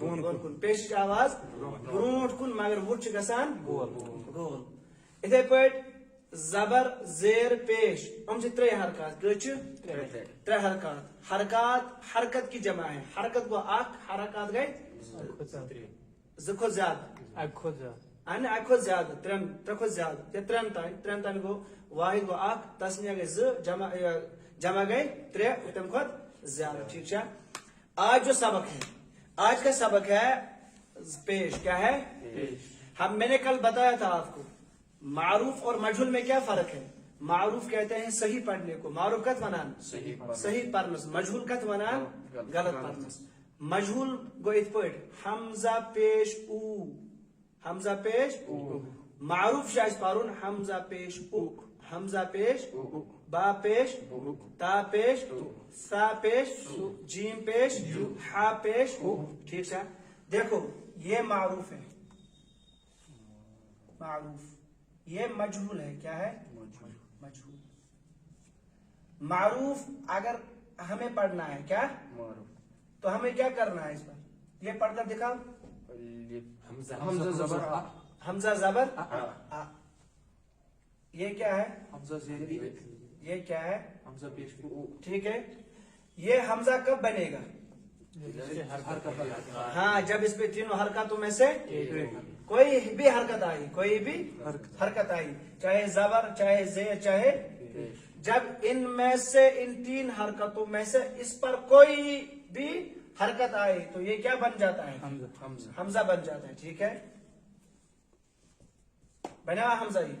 بۄن کُن پیشٕچ آواز برونٛٹھ کُن مگر وُٹ چھِ گژھان گول اِتھے پٲٹھۍ زبر زیر پیش یِم چھِ ترٛےٚ حرکات کٔژ چھِ ترٛےٚ حرکات حرکت کی جمع ہے حرکت گوٚو اکھ حرکات گٔے زٕ کھۄتہٕ زیادٕ اکہِ کھۄتہٕ زیادٕ ترٛےٚ کھۄتہٕ زیادٕ یا ترٛٮ۪ن تانۍ گوٚو واحد گوٚو اکھ تسنیہ گٔے زٕ جمع گٔے ترٛےٚ تمہِ کھۄتہٕ زیادٕ ٹھیٖک چھا آج جو سبق ہے آج کا سبق ہے پیش کیا ہے میں نے کل بتایا تھا آپ کو معروف اور مجہول میں کیا فرق ہے معروف کہتے ہیں صحیح پڑھنے کو معروف کت ونان صحیح پڑھنس مجہول کت ونان غلط پڑھنس مجہول گو ات پٲٹھۍ حمزہ پیش او حمزہ پیش معروف شاید پڑھن حمزہ پیش اوک حمزہ پیش با پیش تا پیش سا پیش جیم پیش ہا پیش ٹھیک ہے دیکھو یہ معروف ہے معروف یہ مجہول ہے کیا ہے مجہول معروف اگر ہمیں پڑھنا ہے کیا تو ہمیں کیا کرنا ہے اس پر یہ پڑھ کر دکھاؤ حمزہ زبر یہ کیا ہے یہ کیا ہے ٹھیک ہے یہ حمزہ کب بنے گا ہاں جب اس پہ تینوں حرکاتوں میں سے کوئی بھی حرکت آئی کوئی بھی حرکت آئی چاہے زبر چاہے زیر چاہے جب ان میں سے ان تین حرکتوں میں سے اس پر کوئی بھی حرکت آئی تو یہ کیا بن جاتا ہے حمزہ بن جاتا ہے ٹھیک ہے بنا ہوا حمزہ ہی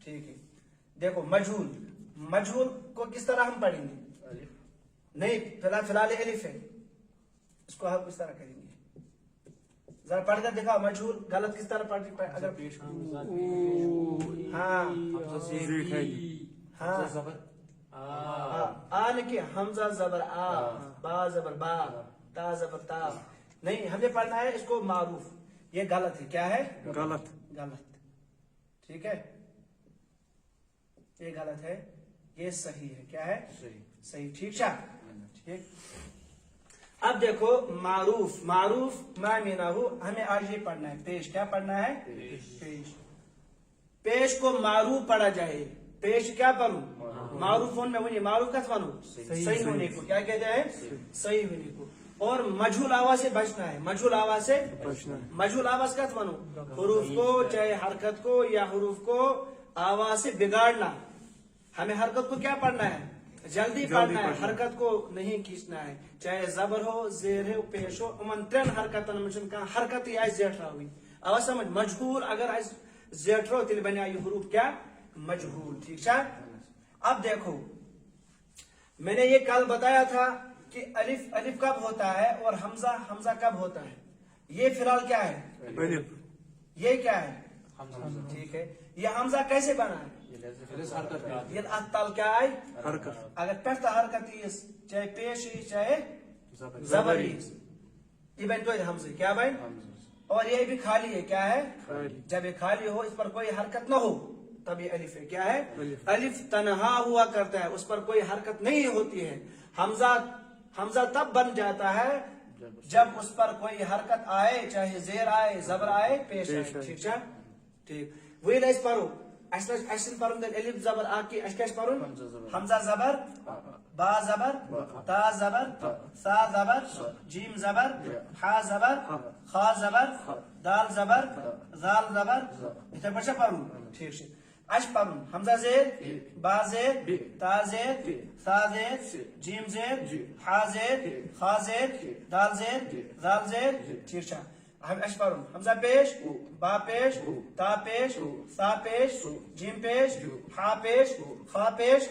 ٹھیک ہے دیکھو مجہول کو کس طرح ہم پڑھیں گے نہیں فی الحال الف ہے اس کو ہم کس طرح کریں گے ذرا پڑھ کر دکھاؤ مجہول غلط کس طرح پڑھ اگر ہاں لکھیے حمزہ زبر آ با زبر با تا زبر تا نہیں ہمیں پڑھنا ہے اس کو معروف یہ غلط ہے کیا ہے غلط ٹھیک ہے یہ غلط ہے یہ صحیح ہے کیا ہے صحیح ٹھیک ہے ٹھیک اب دیکھو معروف ما مینا ہو ہمیں آج یہ پڑھنا ہے پیش کیا پڑھنا ہے پیش کو معروف پڑھا جائے پیش کیا پڑھوں معروف ہونے میں ونی معروف کت ونو صحیح ہونے کو کیا کہتے ہیں صحیح ہونے کو اور مجہول آواز سے بچنا ہے مجہول آواز کت ونو حروف کو چاہے حرکت کو یا حروف کو آواز سے بگاڑنا ہمیں حرکت کو کیا پڑھنا ہے جلدی پڑھنا ہے حرکت کو نہیں کھینچنا ہے چاہے زبر ہو زیر ہو پیش ہو امن ترین حرکتن میں حرکت ہی زیٹھرا ہوئی آواز سمجھ مجہول اگر زیٹھرو تیل بنیا یہ حروف کیا مجہول ٹھیک ہے اب دیکھو میں نے یہ کل بتایا تھا کہ الف کب ہوتا ہے اور حمزہ کب ہوتا ہے یہ فی الحال کیا ہے یہ کیا ہے ٹھیک ہے یہ حمزہ کیسے بنا ہے یہ تل کیا آئی اگر پہتا حرکت چاہے پیش چاہے زبر یہ بن تو حمزہ کیا بن اور یہ بھی خالی ہے کیا ہے جب یہ خالی ہو اس پر کوئی حرکت نہ ہو تب یہ الف ہے کیا ہے الف تنہا ہوا کرتا ہے اس پر کوئی حرکت نہیں ہوتی ہے حمزہ تب بن جاتا ہے جب اس پر کوئی حرکت آئے چاہے زیر آئے زبر آئے پیش آئے ٹھیک ہے ٹھیک وہی لائس پڑھو ایسن پڑھن دل الف زبر آکی کیا پڑھن حمزہ زبر با زبر تا زبر سا زبر جیم زبر ہا زبر خا زبر دال زبر زال زبر اتنے بچہ پڑھن ٹھیک ہے اش پڑھن حمزہ زیر با زیر تا زیر سا زیر جیم زیر ہا زیر خا زیر دال زیر زال زیر ٹھیک ہے اش پڑھن حمزہ پیش با پیش تا پیش سا پیش جیم پیش ہا پیش خا پیش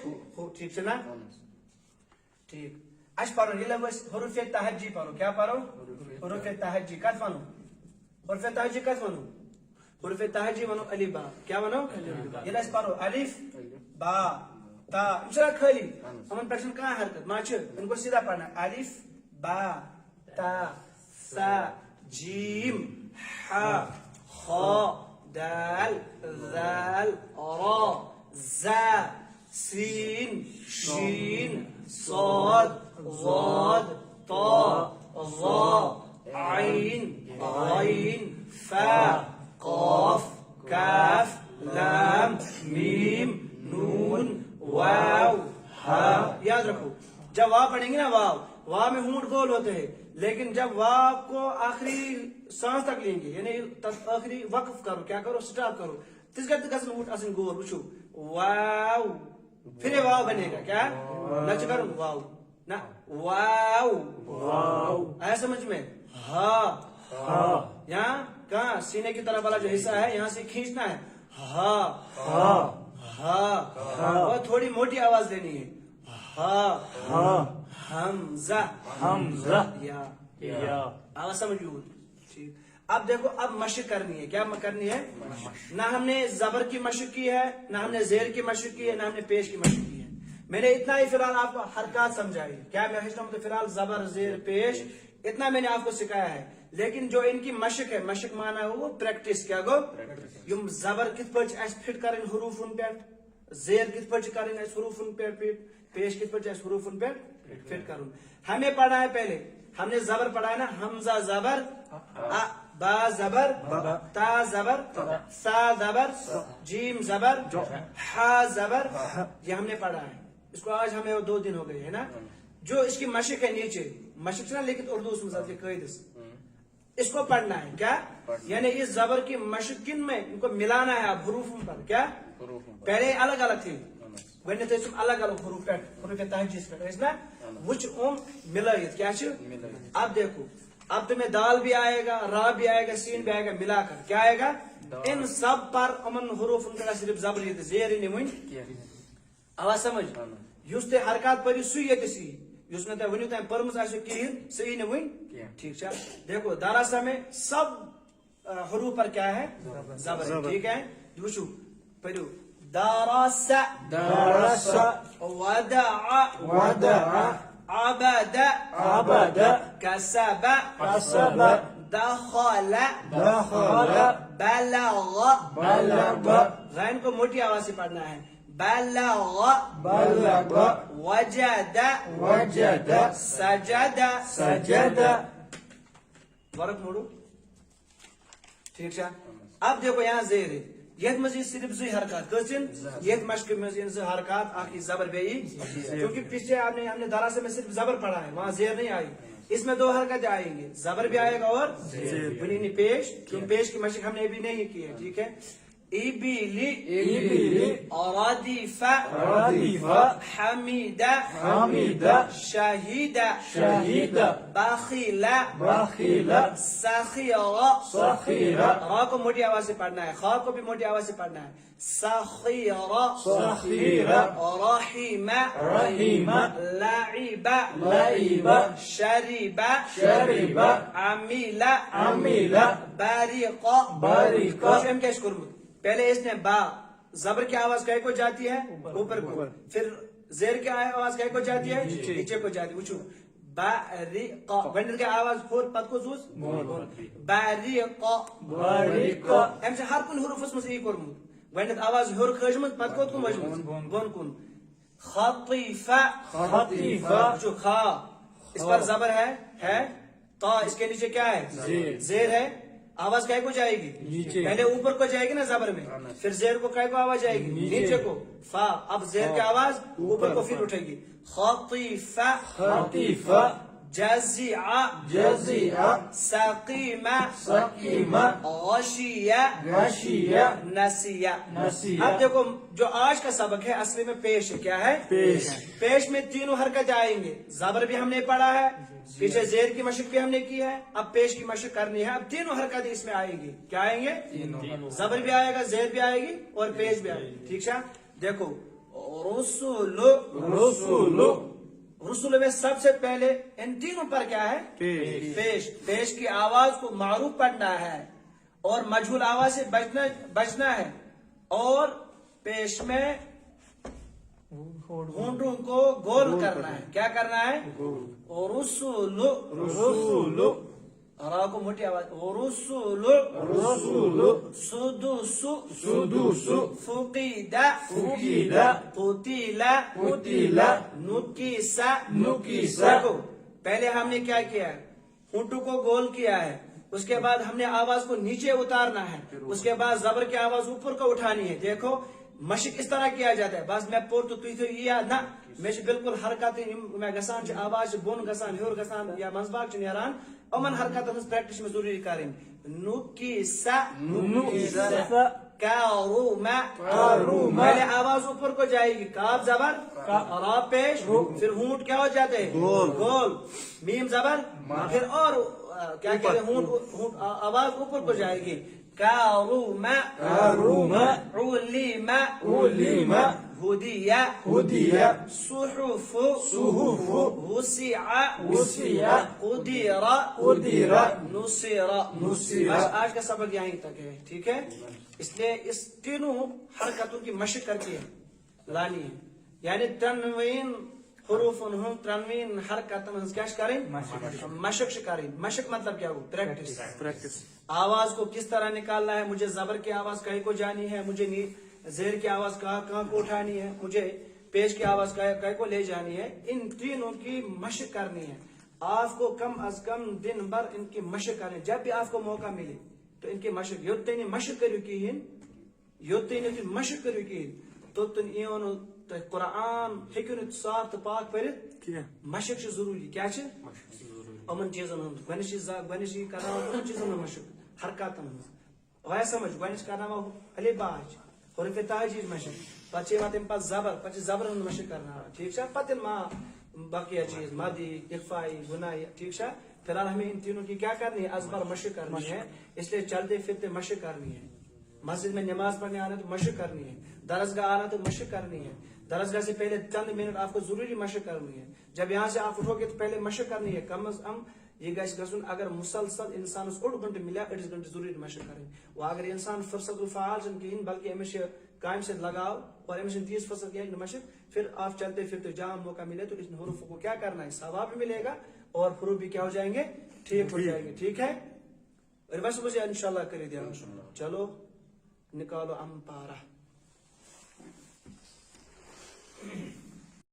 ٹھیک ہے نا ٹھیک اش پڑھن یہ حروف تہجی پڑھو کیا پڑھو حروف تہجی کت پڑھو حروف تہجی کت ونو حروف تہجی ونو الف با کیا ونو یہ اس پارو الف با تا انشاء خالی ہمن پرشن کا حرکت ما چھ ان کو سیدھا پڑھنا الف با تا سا جیم ح خ دال ذال را زا سین شین صاد ضاد طا ظا عین غین فا قاف کاف لام میم نون واو ہا یاد رکھو جب واو پڑھیں گے نا واو میں ہونٹ گول ہوتے ہیں لیکن جب واو کو آخری سانس تک لیں گے یعنی آخری وقف کرو کیا کرو سٹاپ کرو تس گھر گھن ہونٹ آسن گول وچھو واو پھر یہ واو بنے گا کیا نہ کرو واو نہ واو واو آیا سمجھ میں ہا یہاں کہاں سینے کی طرف والا جو حصہ ہے یہاں سے کھینچنا ہے ہا اور تھوڑی موٹی آواز دینی ہے ہا حمزہ یا آواز سمجھ ٹھیک اب دیکھو اب مشق کرنی ہے کیا کرنی ہے نہ ہم نے زبر کی مشق کی ہے نہ ہم نے زیر کی مشق کی ہے نہ ہم نے پیش کی مشق کی ہے میں نے اتنا ہی فی الحال آپ کو حرکات سمجھائی کیا میں فی الحال زبر زیر پیش اتنا میں نے آپ کو سکھایا ہے لیکن جو ان کی مشق ہے مشق مانا ہے وہ پریکٹس کیا گو یم زبر کت پہ فٹ کریں حروفن پہ زیر کت پہ کریں حروفن پہ پیش کت پہ حروفن پہ فٹ کروں ہمیں پڑھا ہے پہلے ہم نے زبر پڑھا ہے نا حمزہ زبر با زبر تا زبر سا زبر جیم زبر ہا زبر یہ ہم نے پڑھا ہے اس کو آج ہمیں 2 دن ہو گئے ہے نا جو اس کی مشق ہے نیچے مشق نا لیکن اردو اس میں قید اس کو پڑھنا ہے کیا یعنی اس زبر کی مشق کن میں ان کو ملانا ہے آپ حروفوں پر کیا پہلے الگ الگ تھی گۄڈنیٚتھ ٲسۍ الگ الگ حروف پہ حروف تہجیز پہ نا وچ ملائت کیا اب دیکھو اب تمہیں دال بھی آئے گا را بھی آئے گا سین بھی آئے گا ملا کر کیا آئے گا ان سب پر امن حروف صرف زبر یہ زیر ون آواز سمجھ یس تہ حرکات پٔرِو سُے ییٚتہِ سی یس میں ونو تم پرمز آسو کہین صحیح نہ ون ٹھیک ہے دیکھو داراسا میں سب حروف پر کیا ہے زبر ٹھیک ہے وچھو پڑھو داراسا ودع عبد كسب دخل بلغ غین کو موٹی آواز سے پڑھنا ہے بلغ وجد سجد ورق موڑو ٹھیک ہے اب دیکھو یہاں زیر ہے یہ مزید صرف زی حرکات کسن یہ مشق مزید زی حرکات آخری زبر بے کیونکہ پیچھے ہم نے داراسے میں صرف زبر پڑھا ہے وہاں زیر نہیں آئی اس میں 2 حرکتیں آئیں گے زبر بھی آئے گا اور پیش کیونکہ پیش کی مشق ہم نے ابھی نہیں کی ہے ٹھیک ہے إبلي ردف حميد شهيد بخيل سخير را کو موٹی آواز سے پڑھنا ہے خا کو بھی موٹی آواز سے پڑھنا ہے سخير رحيم لعب شرب عمل بارق پہلے اس نے با زبر کی آواز کہے کو جاتی ہے اوپر کو پھر زیر کی آواز کہے کو جاتی ہے نیچے کو جاتی ہے وچھو بارق بندر کی آواز پھور پت کو زوز بارق ایم سے ہر کن حروف اس میں سے ایک کرمود بندر آواز ہور خجمت پت کو کن وجمت بون کن خطیفہ جو خا اس پر زبر ہے تا اس کے نیچے کیا ہے زیر ہے آواز کہے کو جائے گی پہلے اوپر کو جائے گی نا زبر میں پھر زیر کو کہے کو آواز جائے گی نیچے کو فا اب زیر کی آواز اوپر کو پھر اٹھے گی خطیفہ جزع سقیم غشیہ نسیہ اب دیکھو جو آج کا سبق ہے اصلی میں پیش ہے کیا ہے پیش میں 3 حرکتیں آئیں گے زبر بھی ہم نے پڑھا ہے پیچھے زیر کی مشق بھی ہم نے کی ہے اب پیش کی مشق کرنی ہے اب 3 حرکتیں اس میں آئیں گی کیا آئیں گے زبر بھی آئے گا زیر بھی آئے گی اور پیش بھی آئے گی ٹھیک ہے دیکھو رسول میں سب سے پہلے ان 3 پر کیا ہے پیش کی آواز کو معروف پڑھنا ہے اور مجھول آواز سے بچنا ہے، اور پیش میں ہونٹوں کو گول کرنا ہے. کیا کرنا ہے؟ رسول، را کو موٹی آواز، رسول، سدوس، فقید، قتل، نکیس. دیکھو پہلے ہم نے کیا کیا ہے؟ ہونٹوں کو گول کیا ہے، اس کے بعد ہم نے آواز کو نیچے اتارنا ہے، اس کے بعد زبر کی آواز اوپر کو اٹھانی ہے. دیکھو مشق اس طرح کیا جاتا ہے. بس میں پور تو یہ نہ میں بالکل حرکت میں گسان آواز بون گسان ہیور گسان یا منزباگ نیران امن حرکت پریکٹس میں ضروری کریں. نکیس، پہلے آواز اوپر کو جائے گی، کاف زبر، را پیش، پھر ہونٹ کیا ہو جاتے ہیں؟ گول، میم زبر، پھر اور کیا کہتے ہیں؟ ہونٹ آواز اوپر کو جائے گی. کاروم، علم، ہدی، صحف، وسع، قدر، نصر. آج کا سبق یہیں تک ہے، ٹھیک ہے؟ اس لیے اس تینوں حرکتوں کی مشق کر کے لانی ہے. یعنی تنوین حروف تنوین حرکت کیا کریں؟ مشق کریں. مشق مطلب کیا ہو؟ پریکٹس. آواز کو کس طرح نکالنا ہے، مجھے زبر کی آواز کہیں کو جانی ہے، مجھے زیر کی آواز کہاں کو اٹھانی ہے، مجھے پیش کی آواز کہیں کو لے جانی ہے. ان تینوں کی مشق کرنی ہے. آپ کو کم از کم دن بھر ان کی مشق کرنی. جب بھی آپ کو موقع ملے تو ان کی مشق یوتنی مشق کرو کہین، یوتنی مشق کرو کہین توتن ایون قرآن ہیکو نہ صاف تو پاک پڑھت. مشق سے ضروری. کیا امن چیزن گۄڈنِچی کرنا چیزن مشق حرکاتن ہن سمجھ. گۄڈنِچ کرنا علی باج حروف تہجی مشق، پتہ یوان تمہ پتہ زبر، پتہ زبرن ہن مشق کرنا. ٹھیک ہے؟ پتہ باقی چیز مدی، اخفائی، گنائی. ٹھیک ہے؟ فی الحال ہمیں ان تینوں کی کیا کرنی ہے؟ ازبر مشق کرنی ہے. اس لیے چلتے پھرتے مشق کرنی ہے. مسجد میں نماز پڑھنے آنا تو مشق کرنی ہے. درسگاہ آنا تو مشق کرنی ہے. درسگاہ سے پہلے چند منٹ آپ کو ضروری مشق کرنی ہے. جب یہاں سے آپ اٹھو گے تو پہلے مشق کرنی ہے. کم از کم یہ گھن اگر مسلسل انسان اوڑ گنٹہ ملیا اڑس گنٹہ ضروری مشق کریں. وہ اگر انسان فرصت فعال چھ کہین بلکہ امس کام سے لگاؤ اور امس تیز فرصت کیا مشق، پھر آپ چلتے پھرتے جہاں موقع ملے تو اس حروف کو کیا کرنا ہے؟ ثواب بھی ملے گا اور حروف بھی کیا ہو جائیں گے؟ ٹھیک ہو جائیں گے. ٹھیک ہے؟ اور بس مجھے انشاءاللہ کر دیا. چلو نکالو امپارہ.